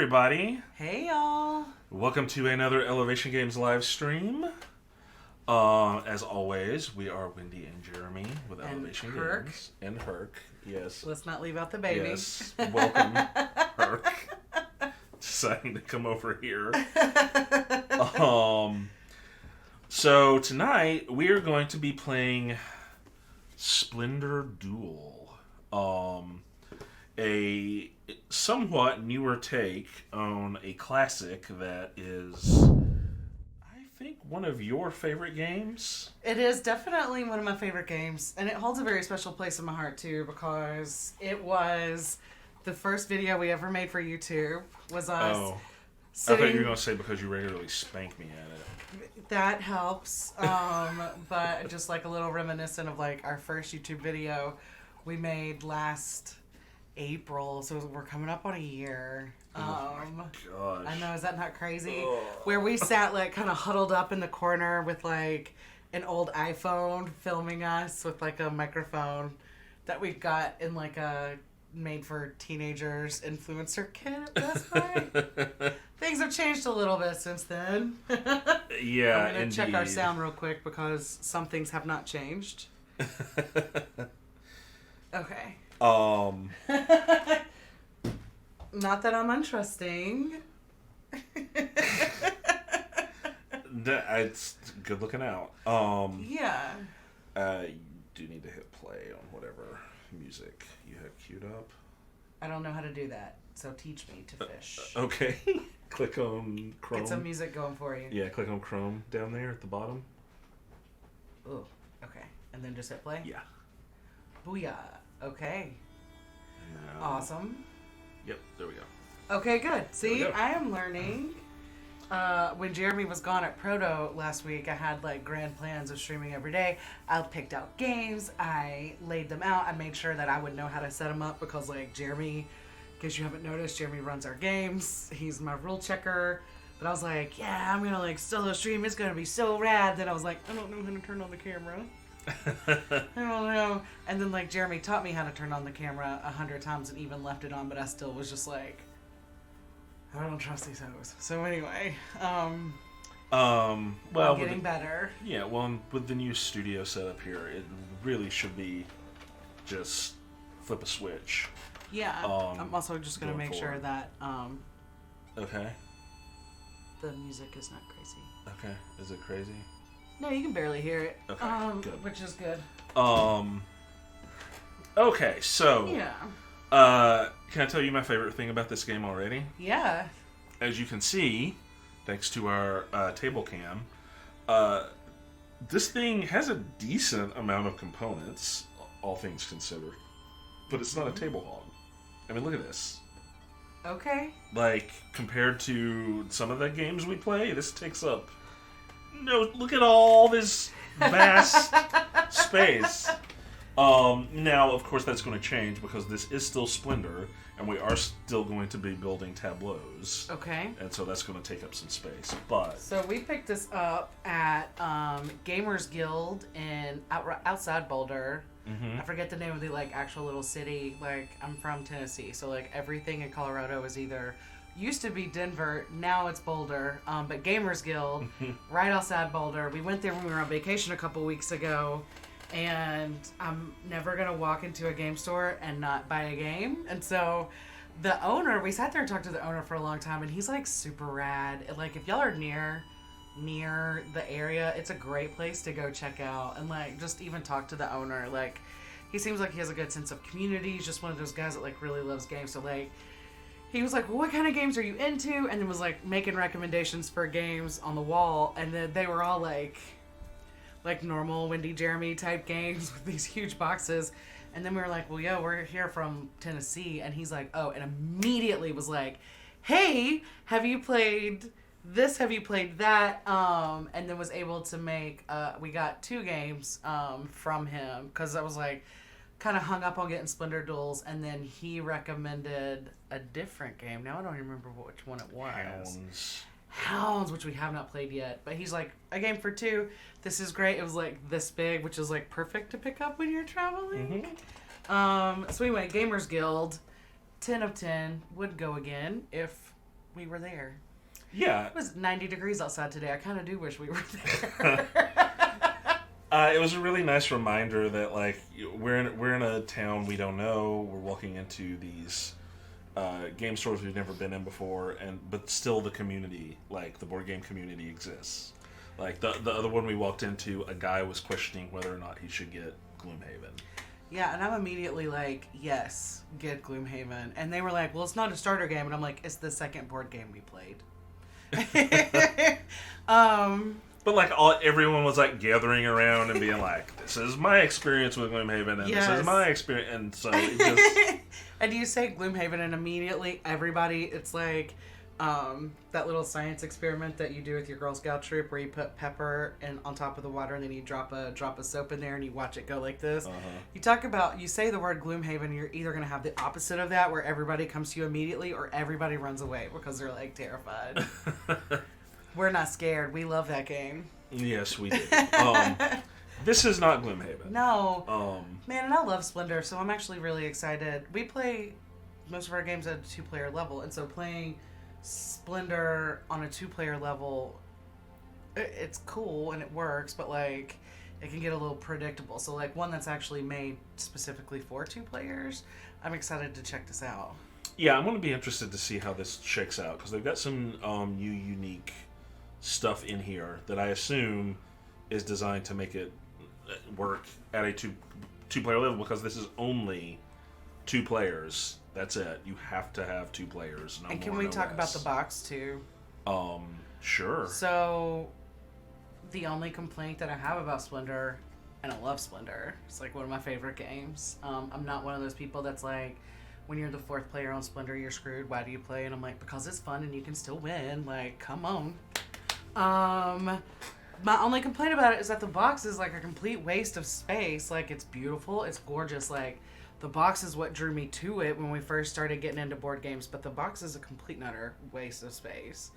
everybody. Hey, y'all. Welcome to another Elevation Games live stream. As always, we are Wendy and Jeremy with Elevation Herc. Games. And Herc, yes. Let's not leave out the baby. Yes, welcome, Herc. Deciding to come over here. So tonight, we are going to be playing Splendor Duel. A somewhat newer take on a classic that is, I think, one of your favorite games. It is definitely one of my favorite games, and it holds a very special place in my heart, too, because it was the first video we ever made for YouTube, was us sitting... I thought you were going to say because you regularly spank me at it. That helps, but just like a little reminiscent of like our first YouTube video we made last April, so we're coming up on a year. Oh my gosh. I know, is that not crazy? Ugh. Where we sat like kind of huddled up in the corner with like an old iPhone filming us with like a microphone that we got in like a made for teenagers influencer kit at Best Buy. Things have changed a little bit since then. Yeah, I'm going to check our sound real quick because some things have not changed. Okay. Not that I'm untrusting. It's good looking out. Yeah. You do need to hit play on whatever music you have queued up. I don't know how to do that, so teach me to fish. Okay. Click on Chrome. Get some music going for you. Yeah, click on Chrome down there at the bottom. Ooh, okay. And then just hit play? Yeah. Booyah. Okay. Awesome. Yep, there we go. Okay, good. See, go. I am learning. When Jeremy was gone at Proto last week, I had like grand plans of streaming every day. I picked out games. I laid them out. I made sure that I would know how to set them up because like Jeremy, in case you haven't noticed, Jeremy runs our games. He's my rule checker. But I was like, yeah, I'm going to like solo stream. It's going to be so rad. Then I was like, I don't know how to turn on the camera. I don't know. And then like Jeremy taught me how to turn on the camera 100 times and even left it on, but I still was just like, I don't trust these hoes. So anyway, well, I'm getting better. Yeah, well, with the new studio setup here, it really should be just flip a switch. Yeah. I'm also just going to make sure that Okay. the music is not crazy. Okay. Is it crazy? No, you can barely hear it. Okay, good. Which is good. Okay, so... Yeah. Can I tell you my favorite thing about this game already? Yeah. As you can see, thanks to our table cam, this thing has a decent amount of components, all things considered. But it's not a table hog. I mean, look at this. Okay. Like, compared to some of the games we play, this takes up... No, look at all this vast space. Now, of course, that's going to change because this is still Splendor, and we are still going to be building tableaus. Okay. And so that's going to take up some space. But So we picked this up at Gamers Guild in outside Boulder. Mm-hmm. I forget the name of the like actual little city. Like I'm from Tennessee, so like everything in Colorado is either used to be Denver, now it's Boulder. But Gamers Guild, right outside Boulder. We went there when we were on vacation a couple weeks ago. And I'm never going to walk into a game store and not buy a game. And so the owner, we sat there and talked to the owner for a long time, and he's like super rad. Like if y'all are near the area, it's a great place to go check out and like just even talk to the owner. Like he seems like he has a good sense of community. He's just one of those guys that like really loves games. So like he was like, well, what kind of games are you into? And then was like making recommendations for games on the wall. And then they were all like normal Wendy Jeremy type games with these huge boxes. And then we were like, well, yeah, we're here from Tennessee. And he's like, oh, and immediately was like, hey, have you played this? Have you played that? And then was able to make, we got 2 games from him because I was like, kind of hung up on getting Splendor Duels. And then he recommended a different game. Now I don't remember which one it was. Hounds, which we have not played yet. But he's like, a game for 2. This is great. It was like this big, which is like perfect to pick up when you're traveling. Mm-hmm. So anyway, Gamers Guild, 10 of 10. Would go again if we were there. Yeah. It was 90 degrees outside today. I kind of do wish we were there. It was a really nice reminder that like we're in a town we don't know. We're walking into these game stores we've never been in before, but still the community, like the board game community, exists. Like the other one we walked into, a guy was questioning whether or not he should get Gloomhaven. Yeah, and I'm immediately like, yes, get Gloomhaven. And they were like, well, it's not a starter game. And I'm like, it's the second board game we played. But like everyone was like gathering around and being like, this is my experience with Gloomhaven, and yes. this is my experience. And so it just... And you say Gloomhaven, and immediately everybody, it's like that little science experiment that you do with your Girl Scout troop where you put pepper on top of the water and then you drop a soap in there and you watch it go like this. You say the word Gloomhaven, you're either going to have the opposite of that where everybody comes to you immediately or everybody runs away because they're like terrified. We're not scared. We love that game. Yes, we do. This is not Gloomhaven. No. Man, and I love Splendor, so I'm actually really excited. We play most of our games at a 2-player level, and so playing Splendor on a 2-player level, it's cool and it works, but like it can get a little predictable. So like one that's actually made specifically for 2 players, I'm excited to check this out. Yeah, I'm going to be interested to see how this shakes out because they've got some new unique stuff in here that I assume is designed to make it work at a two-player level because this is only 2 players. That's it. You have to have 2 players. No and can more, we no talk less. about the box too? Sure. So, the only complaint that I have about Splendor, and I love Splendor, it's like one of my favorite games. I'm not one of those people that's like, when you're the 4th player on Splendor, you're screwed. Why do you play? And I'm like, because it's fun and you can still win. Like, come on. My only complaint about it is that the box is like a complete waste of space. Like, it's beautiful, it's gorgeous. Like, the box is what drew me to it when we first started getting into board games, but the box is a complete and utter waste of space.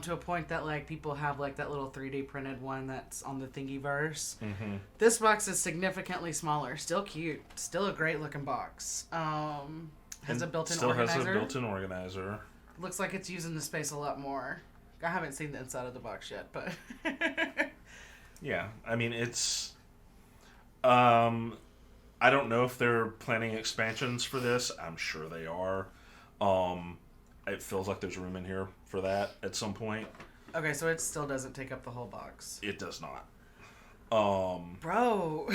To a point that like people have like that little 3D printed one that's on the Thingiverse. Mm-hmm. This box is significantly smaller, still cute, still a great looking box. Has a built-in organizer. Still has a built-in organizer. Looks like it's using the space a lot more. I haven't seen the inside of the box yet, but yeah, I mean it's. I don't know if they're planning expansions for this. I'm sure they are. It feels like there's room in here for that at some point. Okay, so it still doesn't take up the whole box. It does not. Bro.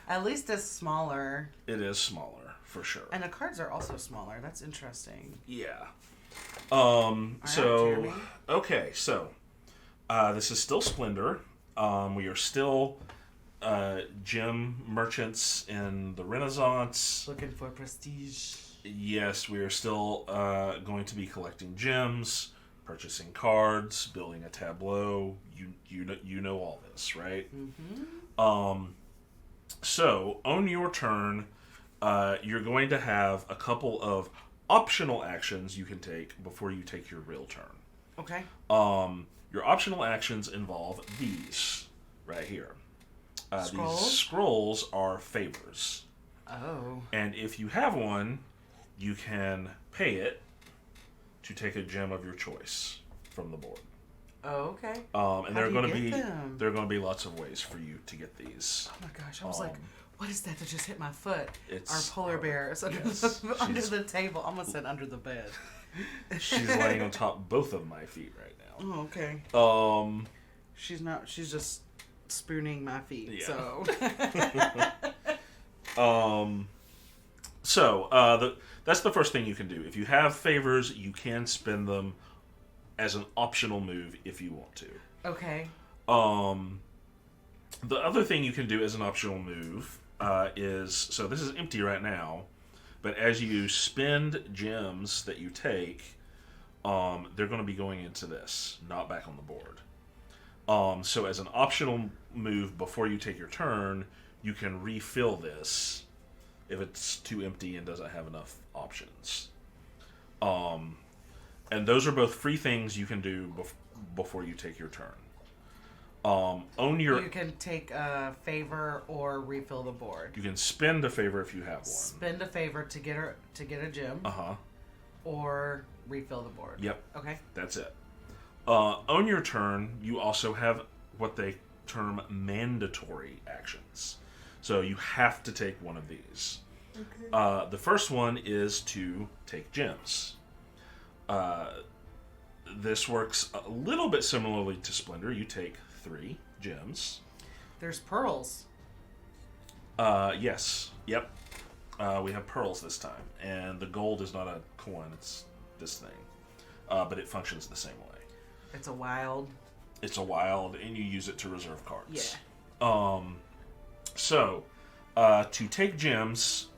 At least it's smaller. It is smaller, for sure. And the cards are also smaller. That's interesting. Yeah. Jeremy. Okay, so this is still Splendor. We are still gem merchants in the Renaissance. Looking for prestige. Yes, we are still going to be collecting gems, purchasing cards, building a tableau. You know all this, right? Mm-hmm. So on your turn, you're going to have a couple of optional actions you can take before you take your real turn. Okay. Your optional actions involve these right here. Scrolls? These scrolls are favors. Oh. And if you have one, you can pay it to take a gem of your choice from the board. Oh, okay. And there are going to be lots of ways for you to get these. Oh my gosh! I was like, "What is that that just hit my foot?" It's our polar bear is under, under the table. I almost said under the bed. She's laying on top of both of my feet right now. Oh, okay. She's not. She's just spooning my feet. Yeah. So. That's the first thing you can do. If you have favors, you can spend them as an optional move if you want to. Okay. The other thing you can do as an optional move is, so this is empty right now, but as you spend gems that you take, they're going to be going into this, not back on the board. So as an optional move before you take your turn, you can refill this if it's too empty and doesn't have enough options. And those are both free things you can do before you take your turn. You can take a favor or refill the board. You can spend a favor if you have one. Spend a favor to get a gem. or refill the board. Yep. Okay. That's it. On your turn, you also have what they term mandatory actions. So you have to take one of these. Okay. The first one is to take gems. This works a little bit similarly to Splendor. You take 3 gems. There's pearls. Yes. Yep. We have pearls this time. And the gold is not a coin, it's this thing. But it functions the same way. It's a wild, and you use it to reserve cards. Yeah. So, to take gems,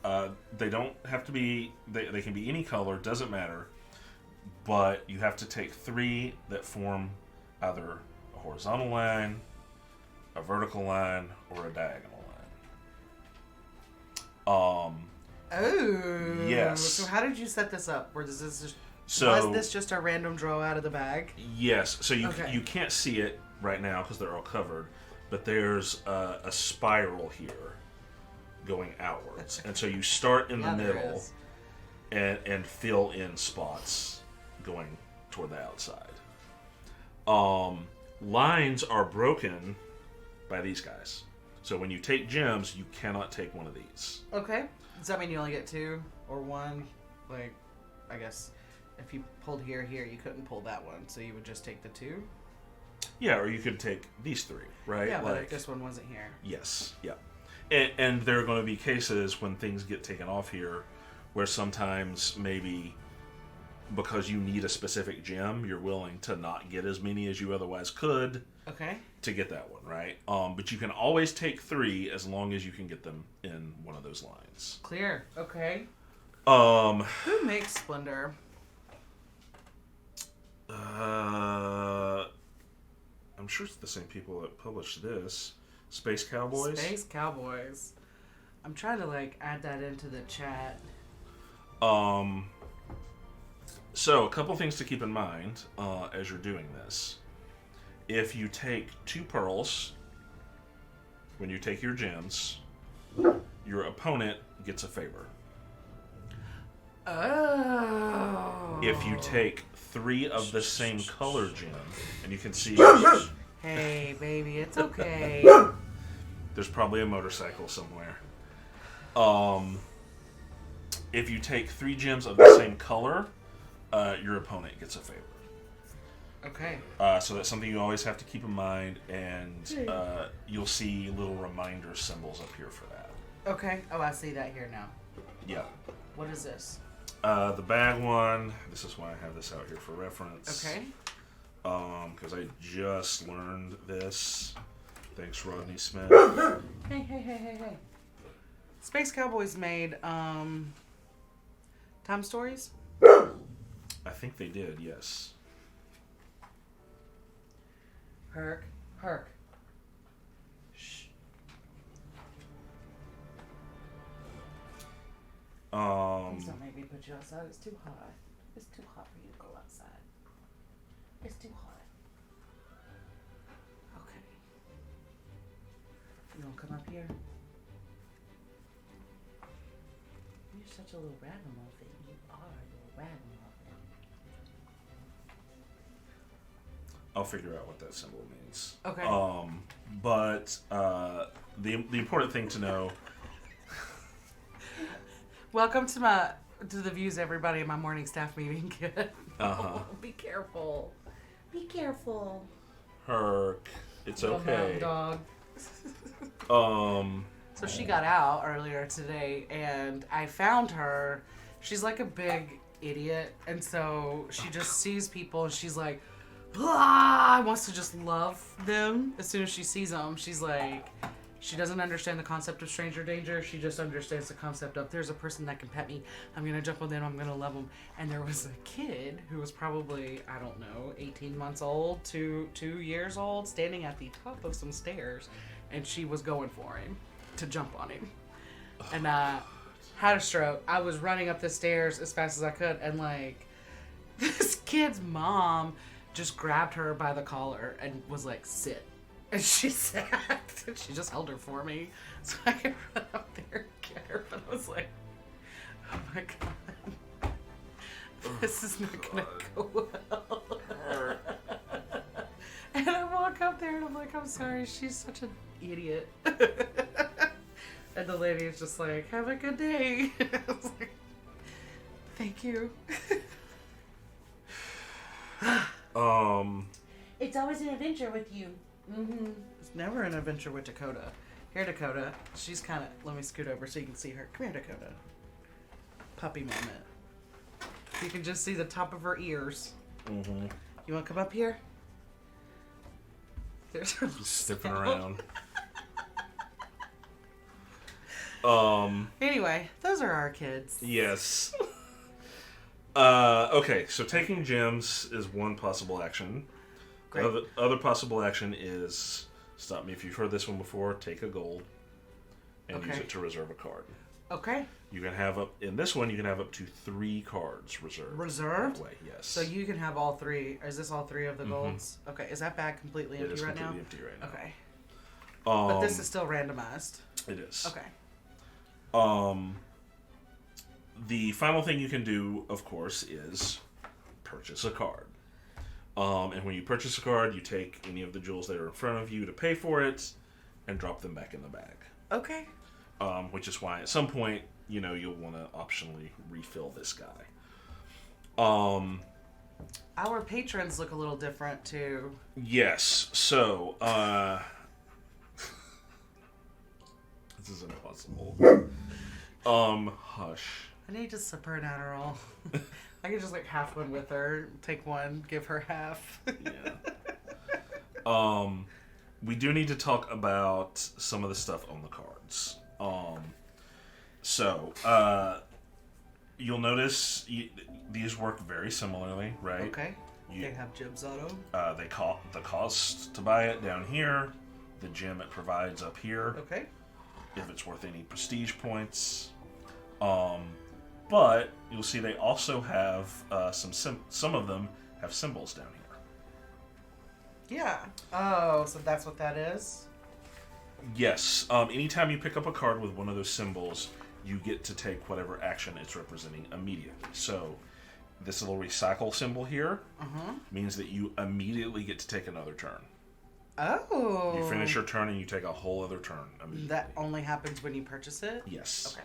they don't have to be, they can be any color, doesn't matter. But you have to take 3 that form either a horizontal line, a vertical line, or a diagonal line. Oh. Yes. So how did you set this up? Or does this just... So, was this just a random draw out of the bag? Yes. So you can't see it right now because they're all covered, but there's a spiral here going outwards, and so you start in the middle and fill in spots going toward the outside. Lines are broken by these guys. So when you take gems, you cannot take one of these. Okay. Does that mean you only get 2 or 1? Like, I guess if you pulled here, you couldn't pull that one, so you would just take the 2? Yeah, or you could take these 3, right? Yeah, but if this one wasn't here. Yes, yeah. And there are going to be cases when things get taken off here where sometimes maybe because you need a specific gem, you're willing to not get as many as you otherwise could. Okay. To get that one, right? But you can always take 3 as long as you can get them in one of those lines. Clear. Okay. Who makes Splendor? I'm sure it's the same people that published this. Space Cowboys? Space Cowboys. I'm trying to, add that into the chat. So, a couple things to keep in mind as you're doing this. If you take 2 pearls, when you take your gems, your opponent gets a favor. Oh. If you take 3 of the same color gem, and you can see... Hey, baby, it's okay. There's probably a motorcycle somewhere. If you take 3 gems of the same color, your opponent gets a favor. Okay. So that's something you always have to keep in mind, and you'll see little reminder symbols up here for that. Okay. Oh, I see that here now. Yeah. What is this? The bag one, this is why I have this out here for reference. Okay. Because I just learned this. Thanks, Rodney Smith. Hey. Space Cowboys made, Time Stories? I think they did, yes. Herc. Shh. Please don't make me put you outside. It's too hot. It's too hot for you to go outside. It's too hot. Okay. You gonna come up here? You're such a little ragamuffin. You are a little ragamuffin. I'll figure out what that symbol means. Okay. But the important thing to know. Welcome to the views, everybody, in my morning staff meeting. Be careful. Be careful. Herc, it's okay. Dog. So she got out earlier today, and I found her. She's like a big idiot, and so she just sees people, and she's like, blah, wants to just love them as soon as she sees them. She's like, she doesn't understand the concept of stranger danger. She just understands the concept of there's a person that can pet me. I'm going to jump on them. I'm going to love them. And there was a kid who was probably, 18 months old, 2 years old, standing at the top of some stairs. And she was going for him to jump on him. And had a stroke. I was running up the stairs as fast as I could. And this kid's mom just grabbed her by the collar and was like, sit. And she sat, and she just held her for me so I could run up there and get her. But I was like, oh my God. This is not gonna go well. And I walk up there and I'm like, I'm sorry, she's such an idiot. And the lady is just like, have a good day. I was like, thank you. It's always an adventure with you. Mm-hmm. It's never an adventure with Dakota. Here, Dakota. She's kind of... Let me scoot over so you can see her. Come here, Dakota. Puppy moment. You can just see the top of her ears. Mm-hmm. You want to come up here? There's her little Sniffing snout. around. Anyway, those are our kids. Yes. Okay, so taking gems is one possible action. Great. Other possible action is, stop me if you've heard this one before, take a gold and use it to reserve a card. Okay. You can have in this one, you can have up to 3 cards reserved. Reserved? That way, yes. So you can have all 3. Is this all 3 of the golds? Okay. Is that bag completely It empty is right now? completely empty right now. Okay. But this is still randomized. It is. Okay. The final thing you can do, of course, is purchase a card. And when you purchase a card, you take any of the jewels that are in front of you to pay for it and drop them back in the bag. Okay. Which is why at some point, you'll want to optionally refill this guy. Our patrons look a little different, too. Yes. So, this is impossible. Hush. I need to sip her an Adderall. I could just have one with her, take one, give her half. Yeah. We do need to talk about some of the stuff on the cards. You'll notice these work very similarly, right? Okay. They have gems on them. The cost to buy it down here, the gem it provides up here. Okay. If it's worth any prestige points. But you'll see they also have some of them have symbols down here. Yeah. Oh, so that's what that is? Yes. Anytime you pick up a card with one of those symbols, you get to take whatever action it's representing immediately. So this little recycle symbol here means that you immediately get to take another turn. Oh. You finish your turn and you take a whole other turn immediately. That only happens when you purchase it? Yes. Okay.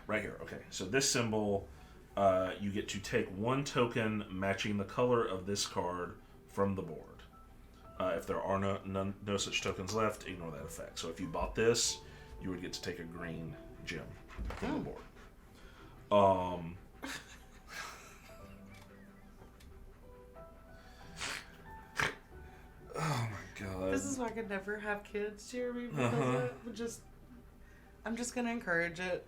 Right here. Okay, so this symbol, you get to take 1 token matching the color of this card from the board. If there are no such tokens left, ignore that effect. So if you bought this, you would get to take a green gem from the board. Oh my god. This is why I could never have kids, Jeremy, because I'm just gonna encourage it.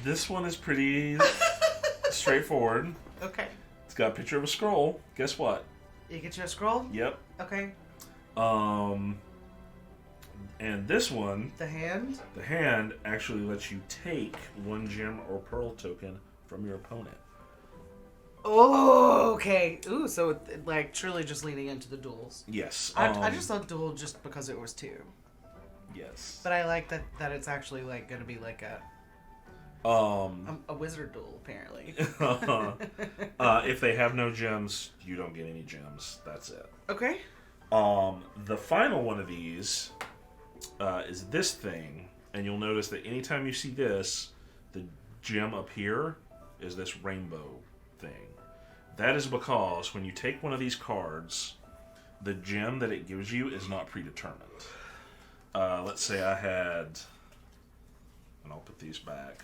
This one is pretty straightforward. Okay. It's got a picture of a scroll. Guess what? You get you a scroll? Yep. Okay. And this one, The hand? the hand actually lets you take 1 gem or pearl token from your opponent. Oh, okay. Ooh, so truly just leaning into the duels. Yes. I just thought duel just because it was 2. Yes. But I like that it's actually going to be a wizard duel, apparently. If they have no gems, you don't get any gems. That's it. Okay. The final one of these is this thing, and you'll notice that anytime you see this, the gem up here is this rainbow thing. That is because when you take one of these cards, the gem that it gives you is not predetermined. Let's say I had, and I'll put these back,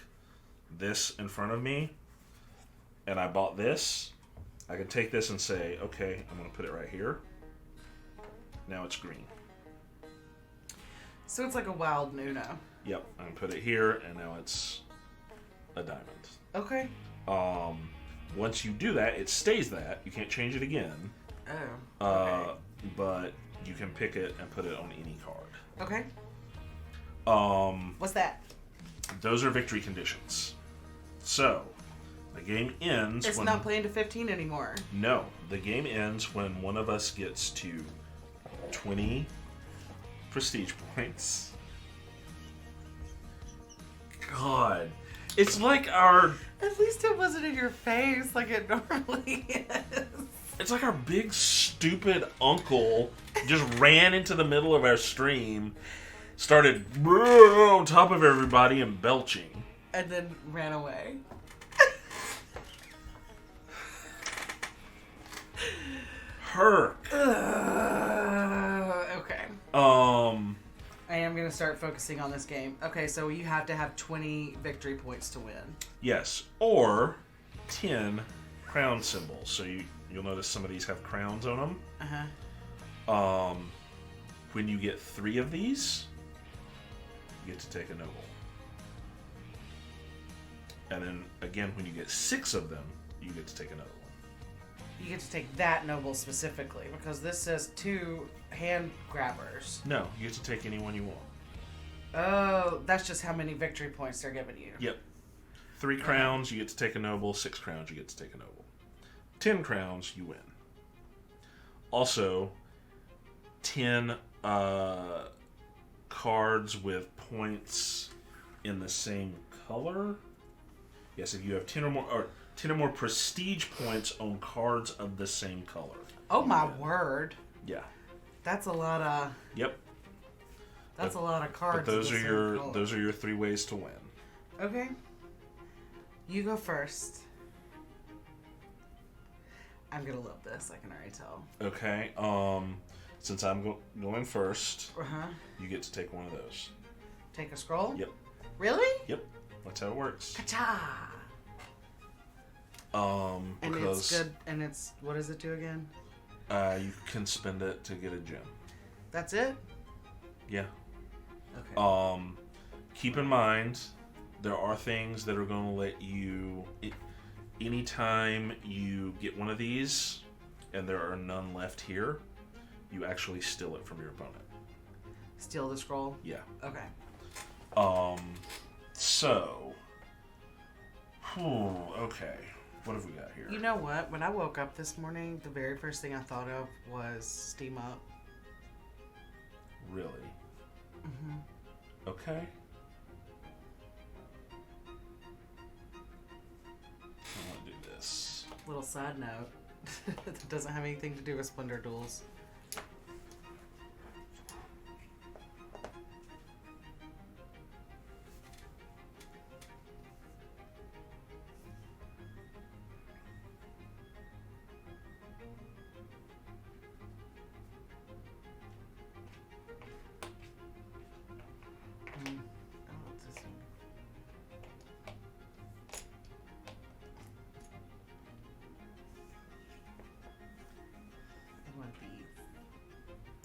this in front of me, and I bought this, I could take this and say, okay, I'm going to put it right here. Now it's green. So it's like a wild Nuno. Yep, I'm going to put it here, and now it's a diamond. Okay. Once you do that, it stays that. You can't change it again. Oh. Okay. But you can pick it and put it on any card. Okay. What's that? Those are victory conditions. So, the game ends It's when... not playing to 15 anymore. No, the game ends when one of us gets to 20 prestige points. God. It's like our... At least it wasn't in your face like it normally is. It's like our big, stupid uncle just ran into the middle of our stream, started on top of everybody and belching. And then ran away. Herc. Okay. I am going to start focusing on this game. Okay, so you have to have 20 victory points to win. Yes, or 10 crown symbols. So you'll notice some of these have crowns on them. Uh-huh. When you get 3 of these, you get to take a noble. And then, again, when you get 6 of them, you get to take another one. You get to take that noble specifically, because this says 2 hand grabbers. No, you get to take any one you want. Oh, that's just how many victory points they're giving you. Yep. 3 crowns, you get to take a noble. 6 crowns, you get to take a noble. 10 crowns, you win. Also, 10 cards with points in the same color. Yes, if you have 10 or more prestige points on cards of the same color. Oh my word. Yeah. That's a lot of... Yep. That's a lot of cards. But those are your 3 ways to win. Okay. You go first. I'm gonna love this. I can already tell. Okay. Since I'm going first, you get to take one of those. Take a scroll? Yep. Really? Yep. That's how it works. Ka-cha! And Because it's good. And it's... What does it do again? you can spend it to get a gem. That's it? Yeah. Okay. Keep in mind, there are things that are going to let you... Anytime you get one of these, and there are none left here, you actually steal it from your opponent. Steal the scroll? Yeah. Okay. So... okay. What have we got here? You know what? When I woke up this morning, the very first thing I thought of was Steam Up. Really? Mm-hmm. Okay. I want to do this. Little side note. That doesn't have anything to do with Splendor Duels.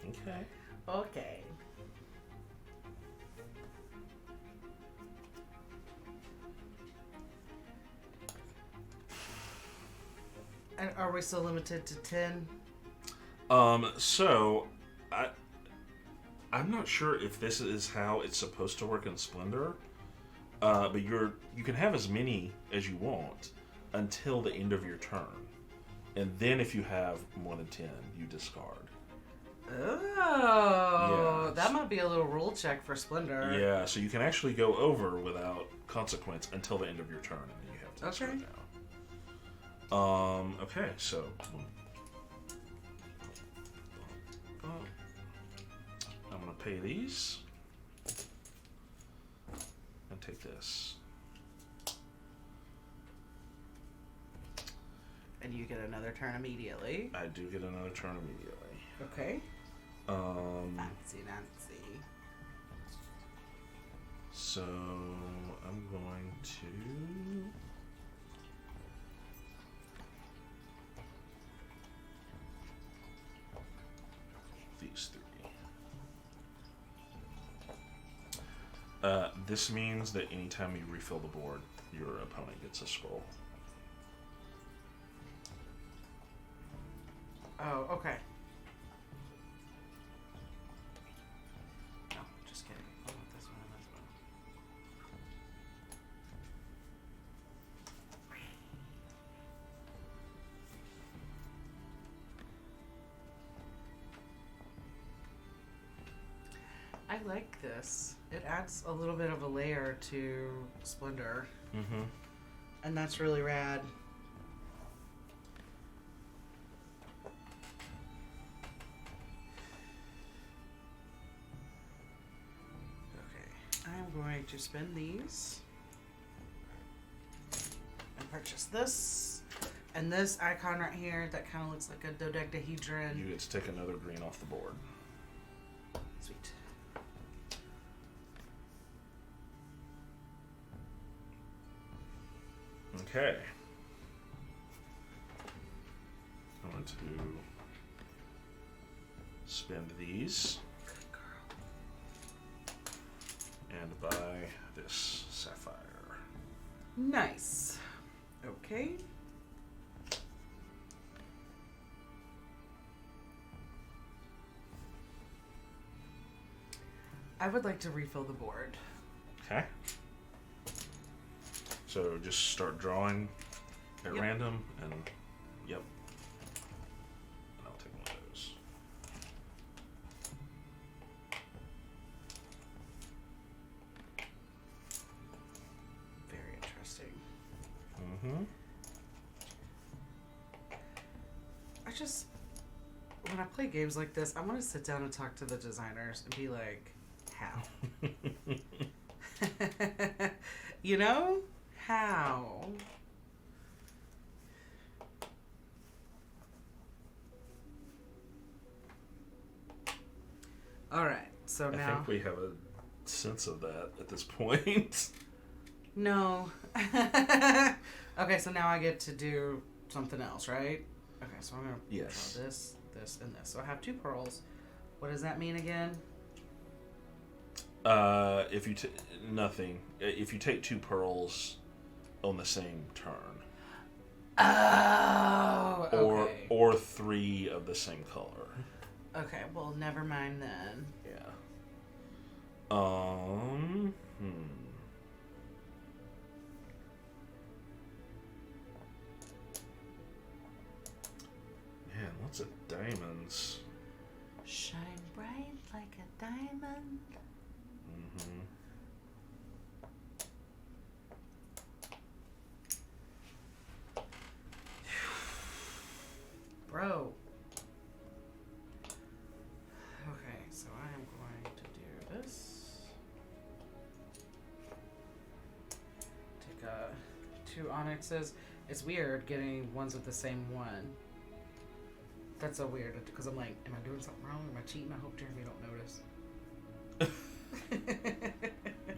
Okay. Okay. And are we still limited to 10? So I'm not sure if this is how it's supposed to work in Splendor. But you can have as many as you want until the end of your turn. And then if you have more than 10, you discard. Oh, Yeah. that might be a little rule check for Splendor. Yeah, so you can actually go over without consequence until the end of your turn, and then you have to discard down. Okay, so I'm gonna pay these and take this. And you get another turn immediately. I do get another turn immediately. Okay. Fancy. So I'm going to these 3. This means that anytime you refill the board, your opponent gets a scroll. Oh, okay. No, just kidding. I want this one and this one. like this. It adds a little bit of a layer to Splendor. Mm-hmm. And that's really rad. Okay, I'm going to spend these and purchase this. And this icon right here that kind of looks like a dodecahedron. You get to take another green off the board. Sweet. Okay. I'm going to spend these. Good girl. And buy this sapphire. Nice. Okay. I would like to refill the board. Okay. So just start drawing at Yep. random and yep. And I'll take one of those. Very interesting. Mm-hmm. When I play games like this, I want to sit down and talk to the designers and be like, how? You know? How? Alright, so I now... think we have a sense of that at this point. No. Okay, so now I get to do something else, right? Okay, so I'm going to Yes. draw this, this, and this. So I have 2 pearls. What does that mean again? If you nothing. If you take 2 pearls on the same turn, Oh, okay. or 3 of the same color. Okay, well, never mind then. Yeah. Man, lots of diamonds. Shine bright like a diamond. Mm-hmm. Bro. Okay, so I am going to do this. Take 2 onyxes. It's weird getting ones with the same one. That's so weird because I'm like, am I doing something wrong? Am I cheating? I hope Jeremy don't notice.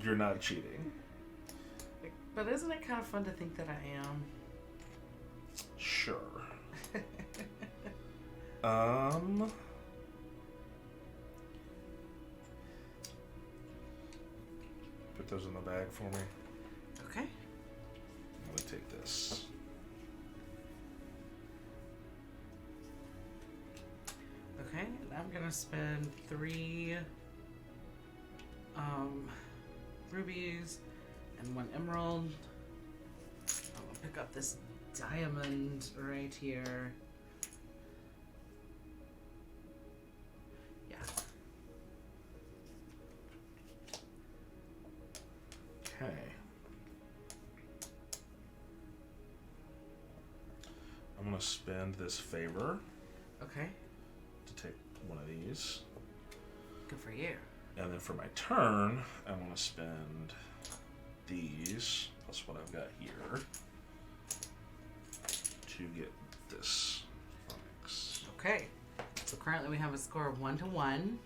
You're not cheating. But isn't it kind of fun to think that I am? Sure. Put those in the bag for me. Okay. Let me take this. Okay, and I'm gonna spend 3 rubies and 1 emerald. I'm gonna pick up this diamond right here. Yeah. Okay. I'm gonna spend this favor Okay. to take one of these. Good for you. And then for my turn, I'm gonna spend these plus what I've got here to get this onyx. Okay. So currently we have a score of 1-1.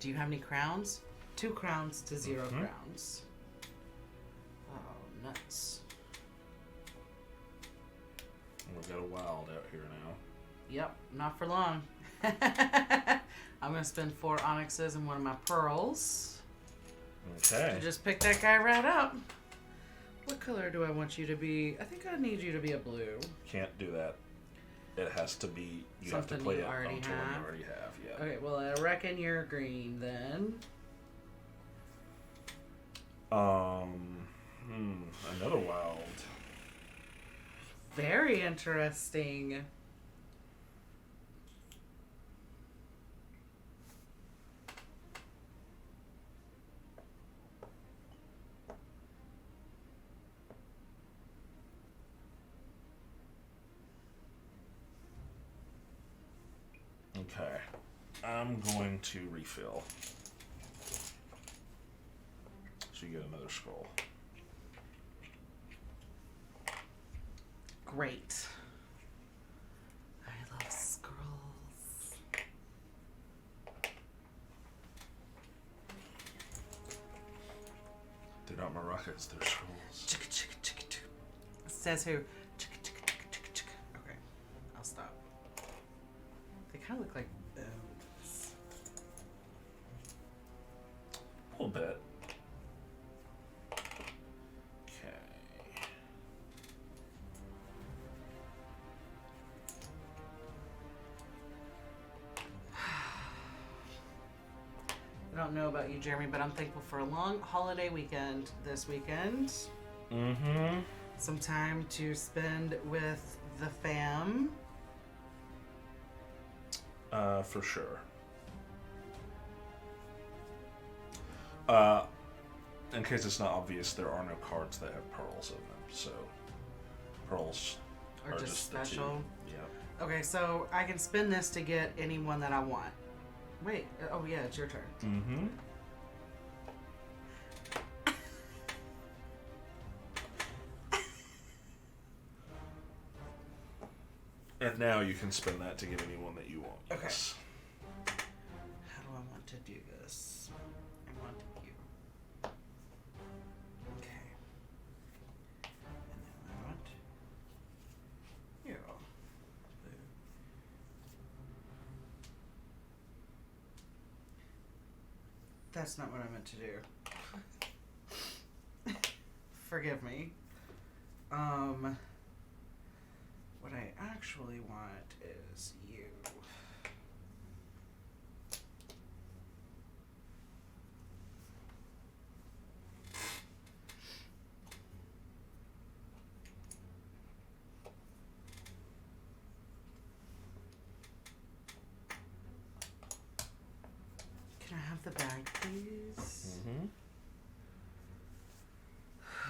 Do you have any crowns? 2 crowns to 0 Mhm. crowns. Oh, nuts. And we've got a wild out here now. Yep, not for long. I'm going to spend 4 onyxes and 1 of my pearls. Okay. To just pick that guy right up. What color do I want you to be? I think I need you to be a blue. Can't do that. It has to be. You have to Something play you it already onto one have? you already have. Yeah. Okay, well, I reckon you're green then. Another wild. Very interesting. Okay. I'm going to refill. So you get another scroll. Great. I love scrolls. They're not maracas, they're scrolls. Says who? Okay, I'll stop. They kind of look like bones. A little bit. Okay. I don't know about you, Jeremy, but I'm thankful for a long holiday weekend this weekend. Mm-hmm. Some time to spend with the fam. For sure. In case it's not obvious, there are no cards that have pearls in them, so pearls Or are just the two. special. Yeah. Okay, so I can spin this to get anyone that I want. Wait, oh yeah, it's your turn. Mm-hmm. And now you can spend that to get anyone that you want. Okay. Yes. How do I want to do this? I want you. Okay. And then I want you. Blue. That's not what I meant to do. Forgive me. What I actually want is you. Can I have the bag, please? Mm-hmm.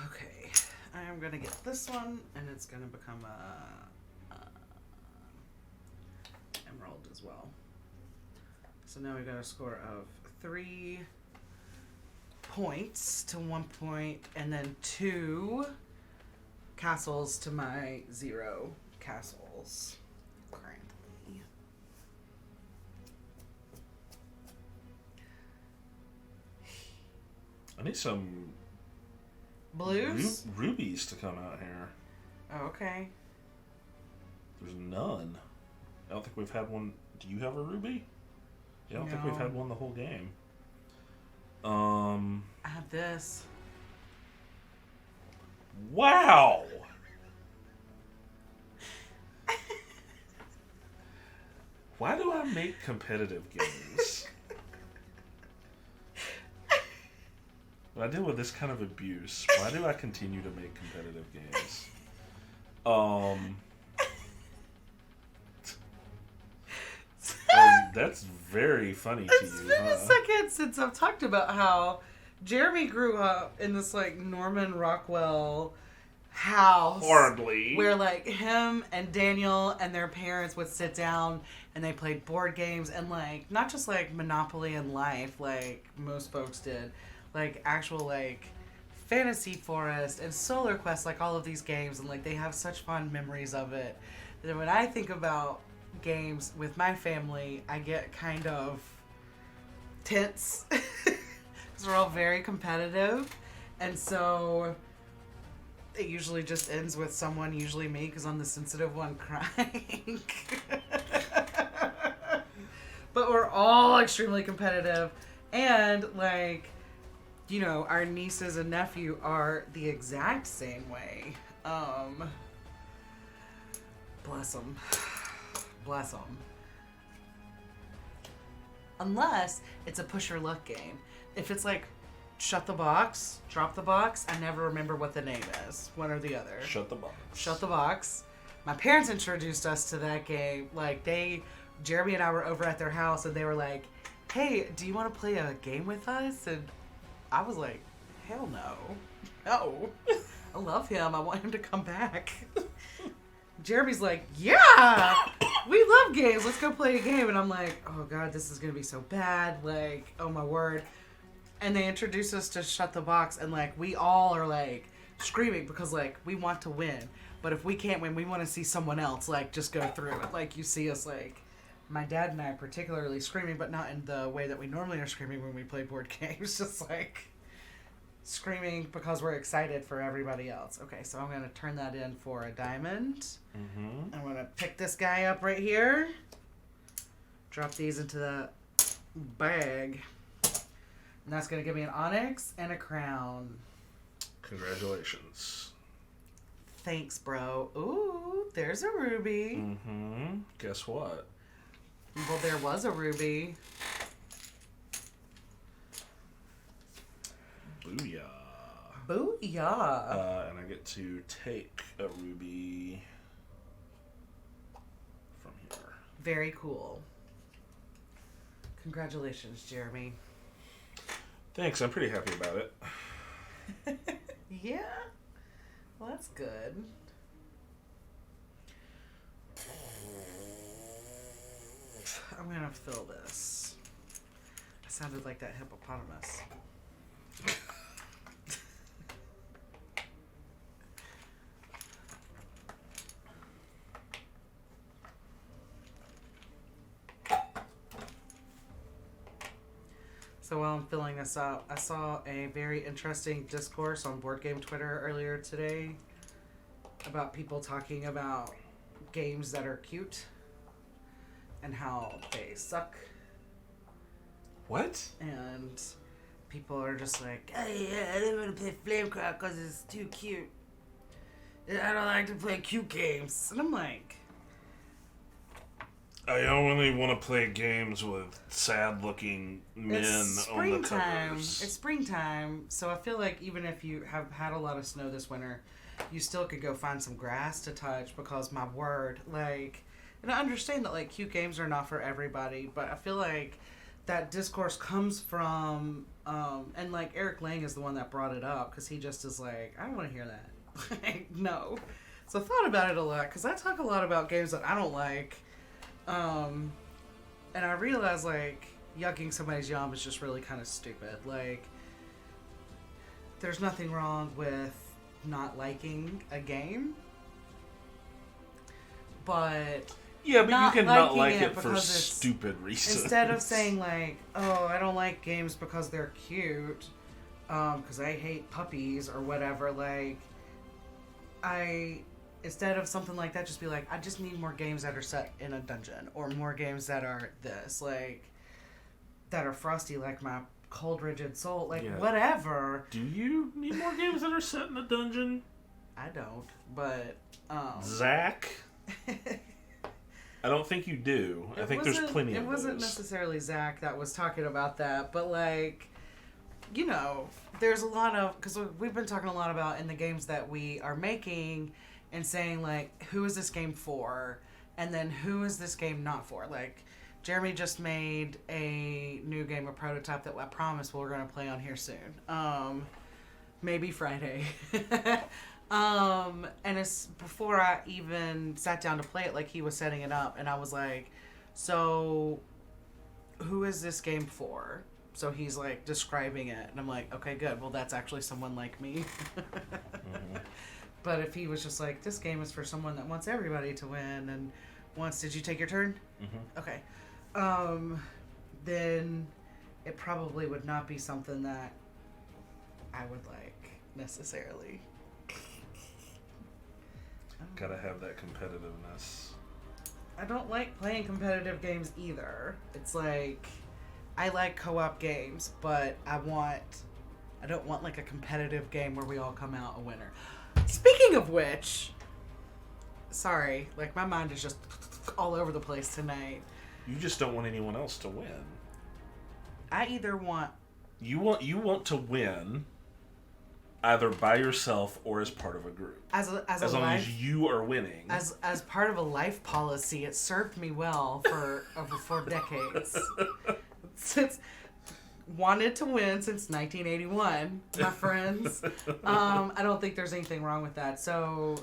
Okay, I am gonna get this one, and it's gonna become a emerald as well. So now we got a score of 3 points to 1 point, and then 2 castles to my 0 castles currently. I need some Blues? rubies to come out here. Oh, okay. There's none. I don't think we've had one. Do you have a ruby? Yeah, I don't think we've No. had one the whole game. I have this. Wow! Why do I make competitive games? When I deal with this kind of abuse, why do I continue to make competitive games? That's very funny to It's you, been huh? a second since I've talked about how Jeremy grew up in this like Norman Rockwell house. Horribly. Where like him and Daniel and their parents would sit down and they played board games and like not just like Monopoly and Life like most folks did, like actual like Fantasy Forest and Solar Quest, like all of these games, and like they have such fond memories of it. That when I think about games with my family, I get kind of tense because we're all very competitive, and so it usually just ends with someone, usually me, because I'm the sensitive one, crying. But we're all extremely competitive, and like, you know, our nieces and nephew are the exact same way. Bless them. Bless them. Unless it's a push your luck game. If it's like shut the box, drop the box, I never remember what the name is. One or the other. Shut the box. Shut the box. My parents introduced us to that game. Like Jeremy and I were over at their house and they were like, hey, do you want to play a game with us? And I was like, hell no. No. I love him. I want him to come back. Jeremy's like, yeah. we love games. Let's go play a game. And I'm like, oh God, this is going to be so bad. Like, oh my word. And they introduce us to Shut the Box. And like, we all are like screaming because like, we want to win. But if we can't win, we want to see someone else like just go through it. Like, you see us like, my dad and I particularly screaming, but not in the way that we normally are screaming when we play board games. Just like screaming because we're excited for everybody else. Okay, so I'm going to turn that in for a diamond. Mm-hmm. I'm going to pick this guy up right here. Drop these into the bag. And that's going to give me an onyx and a crown. Congratulations. Thanks, bro. Ooh, there's a ruby. Mm-hmm. Guess what? Well, there was a ruby. Booyah. Booyah. And I get to take a ruby from here. Very cool. Congratulations, Jeremy. Thanks, I'm pretty happy about it. Yeah? Well, that's good. I'm going to fill this. I sounded like that hippopotamus. So while I'm filling this up, I saw a very interesting discourse on Board Game Twitter earlier today about people talking about games that are cute and how they suck. What? And people are just like, hey, yeah, I don't want to play Flamecraft because it's too cute. I don't like to play cute games. And I'm like, I only want to play games with sad-looking men on the covers. It's springtime, so I feel like even if you have had a lot of snow this winter, you still could go find some grass to touch because my word, like, and I understand that like cute games are not for everybody, but I feel like that discourse comes from, and like Eric Lang is the one that brought it up because he just is like, I don't want to hear that. Like, no. So I thought about it a lot because I talk a lot about games that I don't like. And I realized, like, yucking somebody's yum is just really kind of stupid. Like, there's nothing wrong with not liking a game. But... Yeah, but you can not like it for stupid reasons. Instead of saying, like, oh, I don't like games because they're cute, because I hate puppies or whatever, like, instead of something like that, just be like, I just need more games that are set in a dungeon. Or more games that are this. Like, that are frosty like my cold, rigid soul. Like, yeah. Whatever. Do you need more games that are set in a dungeon? I don't. But, Zach? I don't think you do. I think there's plenty of those. It wasn't necessarily Zach that was talking about that. But, like, you know, there's a lot of... Because we've been talking a lot about in the games that we are making... And saying, like, who is this game for? And then who is this game not for? Like, Jeremy just made a new game, a prototype that I promise we're going to play on here soon. Maybe Friday. And it's before I even sat down to play it, like, he was setting it up. And I was like, so, who is this game for? So he's, like, describing it. And I'm like, okay, good. Well, that's actually someone like me. Mm-hmm. But if he was just like, this game is for someone that wants everybody to win and wants... Did you take your turn? Mm-hmm. Okay. Then it probably would not be something that I would like, necessarily. Gotta have that competitiveness. I don't like playing competitive games either. It's like, I like co-op games, but I don't want like a competitive game where we all come out a winner. Speaking of which, sorry, like my mind is just all over the place tonight. You just don't want anyone else to win. I either want... You want to win either by yourself or as part of a group. As long as you are winning. As part of a life policy, it served me well for over 4 decades. Since... Wanted to win since 1981, my friends. I don't think there's anything wrong with that. So,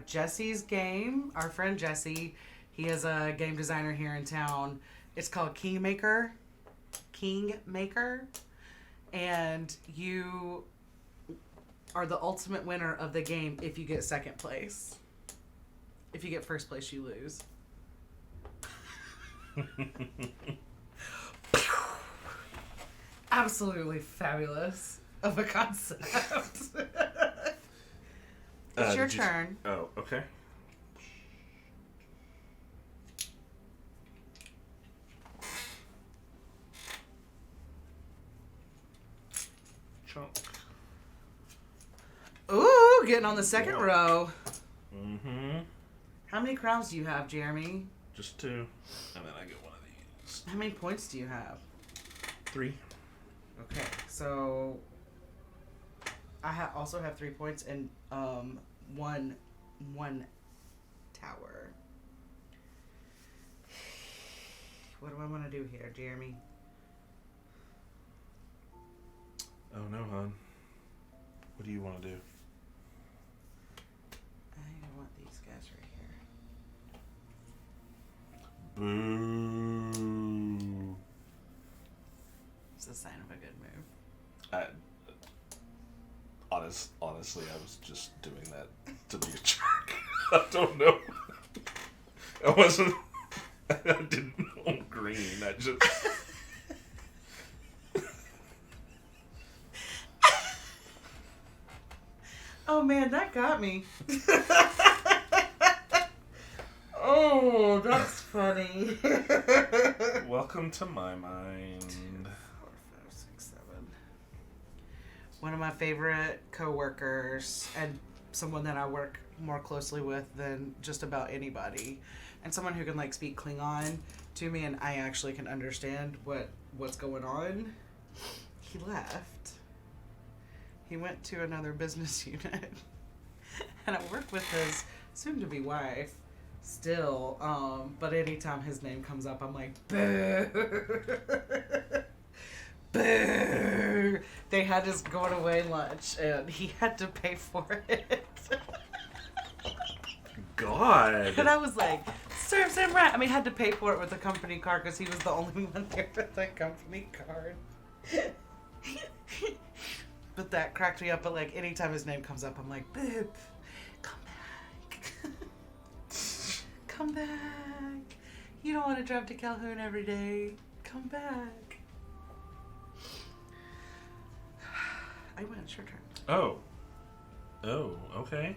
Jesse's game, our friend Jesse, He is a game designer here in town. It's called Kingmaker. And you are the ultimate winner of the game if you get second place. If you get first place, you lose. Absolutely fabulous of a concept. It's your turn. Oh, okay. Chunk. Ooh, getting on the second Yeah. row. Mm-hmm. How many crowns do you have, Jeremy? Just 2. And then I get one of these. How many points do you have? 3. Okay, so I also have 3 points and one tower. What do I want to do here, Jeremy? Oh no, hon. What do you want to do? I want these guys right here. Boo. It's a sign of a good move. Honestly, I was just doing that to be a jerk. I don't know. I wasn't. I didn't know green. I just. Oh man, that got me. Oh, that's funny. Welcome to my mind. 4, 5, 6, 7. One of my favorite coworkers and someone that I work more closely with than just about anybody, and someone who can like speak Klingon to me, and I actually can understand what's going on. He left. He went to another business unit, and I work with his soon-to-be wife still. But anytime his name comes up, I'm like, boo, boo. They had his going away lunch, and he had to pay for it. God. And I was like, serves him right. I mean, had to pay for it with the company card because he was the only one there with the company card. But that cracked me up. But like, anytime his name comes up, I'm like, babe, come back. Come back. You don't want to drive to Calhoun every day. Come back. I win. It's your turn. Oh. Oh, okay.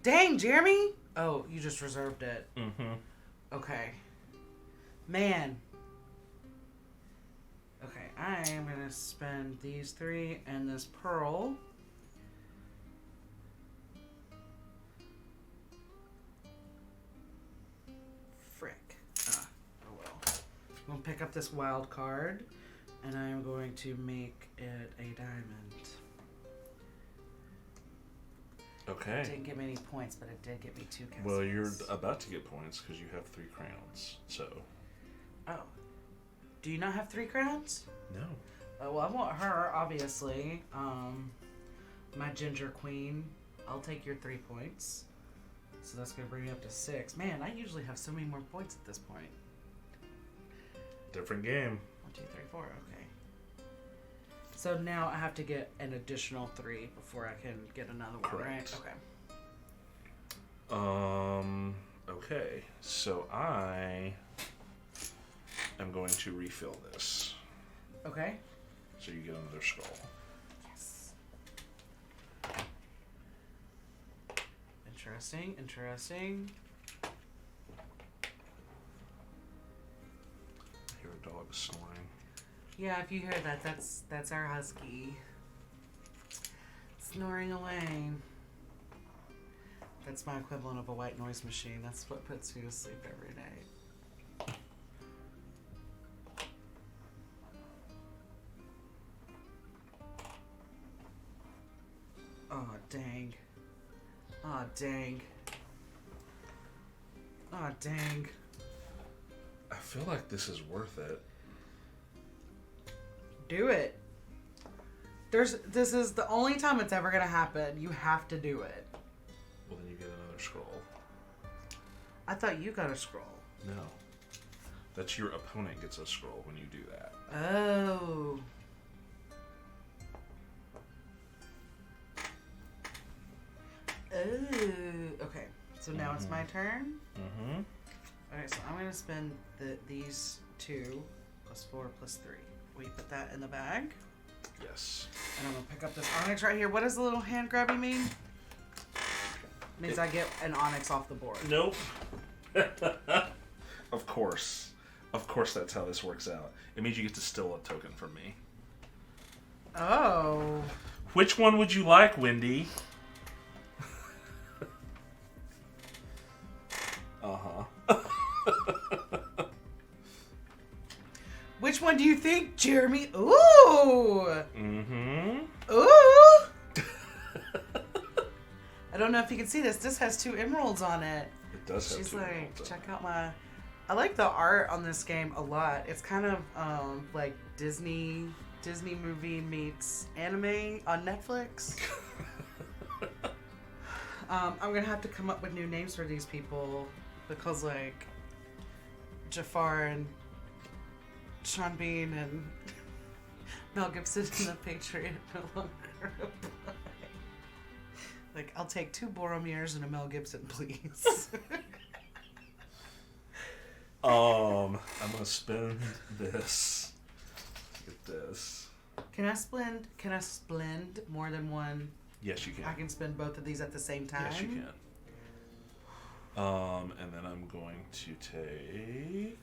Dang, Jeremy. Oh, you just reserved it. Mm-hmm. Okay. Man. Okay, I am going to spend these 3 and this pearl. Frick. Oh well. I'm going to pick up this wild card, and I'm going to make it a diamond. It Okay. didn't give me any points, but it did give me 2 castles. Well, you're about to get points because you have 3 crowns. So. Oh. Do you not have 3 crowns? No. Oh, well, I want her, obviously. My ginger queen. I'll take your 3 points. So that's going to bring me up to 6. Man, I usually have so many more points at this point. Different game. 1, 2, 3, 4. Okay. So now I have to get an additional 3 before I can get another one, Correct. right? Okay. Okay. So I am going to refill this. Okay. So you get another skull. Yes. Interesting, interesting. I hear a dog snoring. Yeah, if you hear that, that's our husky. Snoring away. That's my equivalent of a white noise machine. That's what puts me to sleep every night. dang. Aw, dang. Aw, dang. I feel like this is worth it. Do it. This is the only time it's ever gonna happen. You have to do it. Well, then you get another scroll. I thought you got a scroll. No. That's your opponent gets a scroll when you do that. Oh. Oh. Okay. So now it's my turn. Mm-hmm. Okay, so I'm gonna spend these 2 plus 4 plus 3. We put that in the bag. Yes. And I'm gonna pick up this onyx right here. What does the little hand grabby mean? Means I get an onyx off the board. Nope. Of course. Of course that's how this works out. It means you get to steal a token from me. Oh. Which one would you like, Wendy? Uh-huh. Which one do you think, Jeremy? Ooh! Mm-hmm. Ooh! I don't know if you can see this. This has 2 emeralds on it. It does have She's 2 like, emeralds on check it. out my... I like the art on this game a lot. It's kind of like Disney movie meets anime on Netflix. I'm gonna have to come up with new names for these people because like Jafar and Sean Bean and Mel Gibson and the Patriot no longer apply. Like, I'll take 2 Boromirs and a Mel Gibson, please. I'm gonna spend this. Get this. Can I splend more than one? Yes, you can. I can spend both of these at the same time? Yes, you can. And then I'm going to take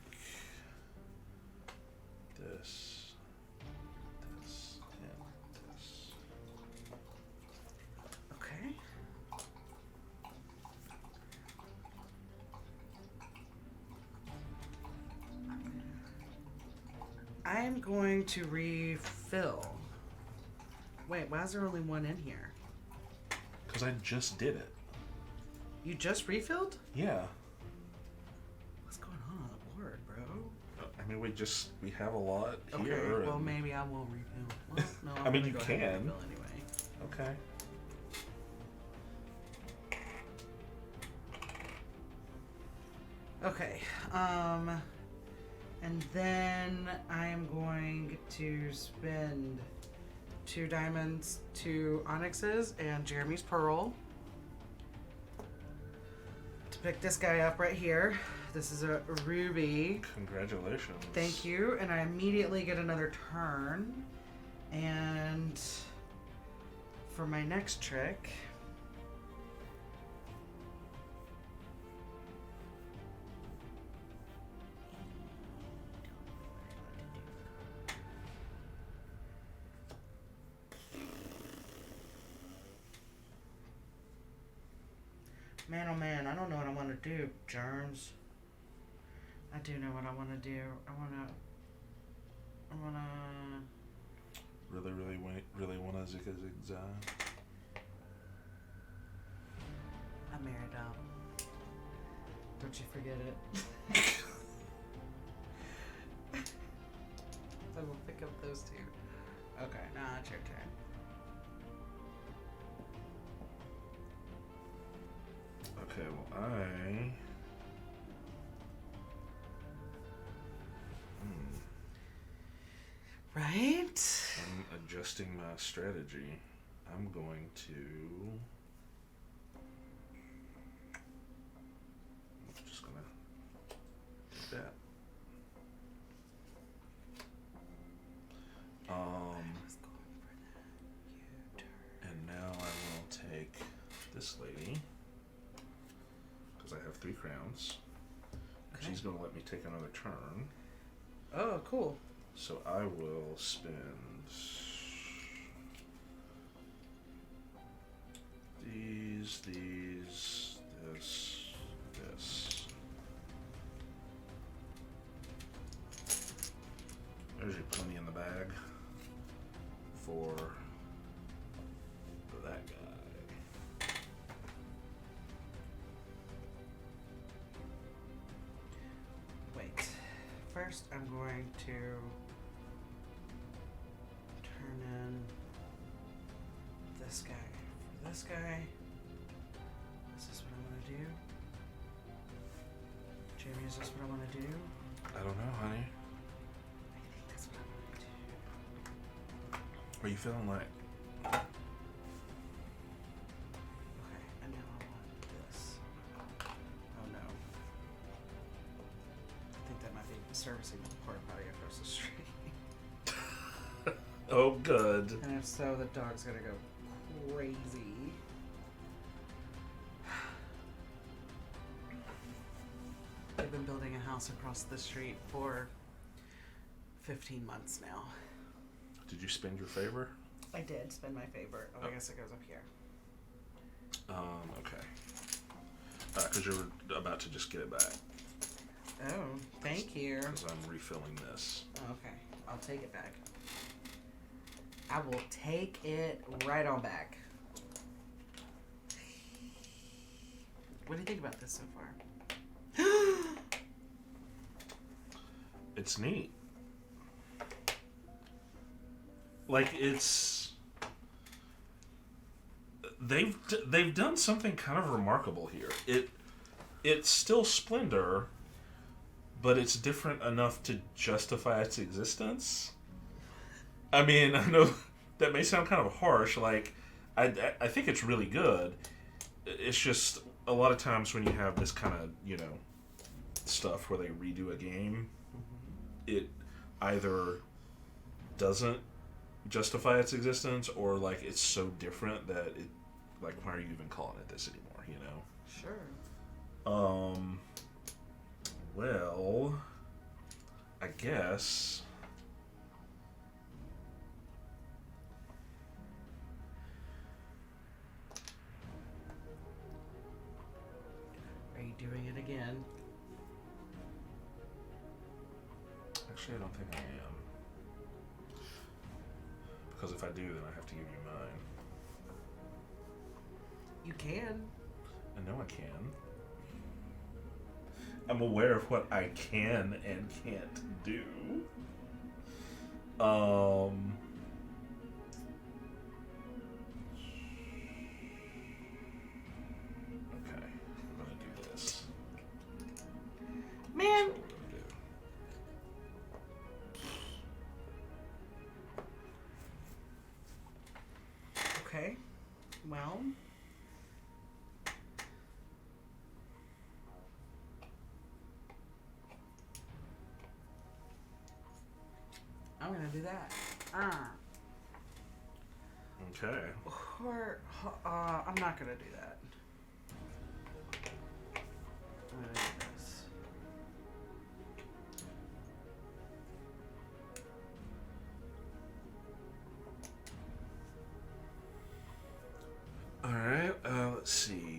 this, and this. Okay. I am going to refill. Wait, why is there only one in here? Because I just did it. You just refilled? Yeah. What's going on the board, bro? I mean, we have a lot here. Okay, well, and- maybe I will refill. Well, no, I'm I mean, gonna you go ahead and can. refill anyway. Okay. Okay, and then I'm going to spend 2 diamonds, 2 onyxes, and Jeremy's pearl to pick this guy up right here. This is a ruby. Congratulations. Thank you, and I immediately get another turn. And for my next trick, man, oh man, I don't know what I want to do, germs. I do know what I want to do. I want to Really want to zig. I married up. Don't you forget it. I will pick up those 2. Okay, now it's your turn. Okay, well, I... Right? I'm adjusting my strategy. I'm going to... I'm just gonna do that. And now I will take this lady, because I have 3 crowns. Okay. She's gonna let me take another turn. Oh, cool. So I will spend these, this. There's your plenty in the bag for that guy. first I'm going to turn in this guy for this guy. Is this what I'm going to do? Jamie, is this what I want to do? I don't know, honey. I think that's what I'm going to do. Are you feeling like? Okay, and now I want this. Oh no. I think that might be servicing the porta potty across the street. Oh, good. And if so, the dog's gonna go crazy. I've been building a house across the street for 15 months now. Did you spend your favor? I did spend my favor. Oh, I guess it goes up here. Okay. Because you're about to just get it back. Oh, thank you. Because I'm refilling this. Okay, I'll take it back. I will take it right on back. What do you think about this so far? It's neat. Like they've done something kind of remarkable here. It's still Splendor, but it's different enough to justify its existence. I mean, I know that may sound kind of harsh. Like, I think it's really good. It's just a lot of times when you have this kind of, stuff where they redo a game, it either doesn't justify its existence or, like, it's so different that it, like, why are you even calling it this anymore, Sure. Well, I guess... Are you doing it again? Actually, I don't think I am. Because if I do, then I have to give you mine. You can. I know I can. I'm aware of what I can and can't do. Okay, I'm gonna do this. Man. That's what we're gonna do. Okay. Well. I'm gonna do that. Okay. Or, I'm not gonna do that. I'm gonna do this. Alright, let's see.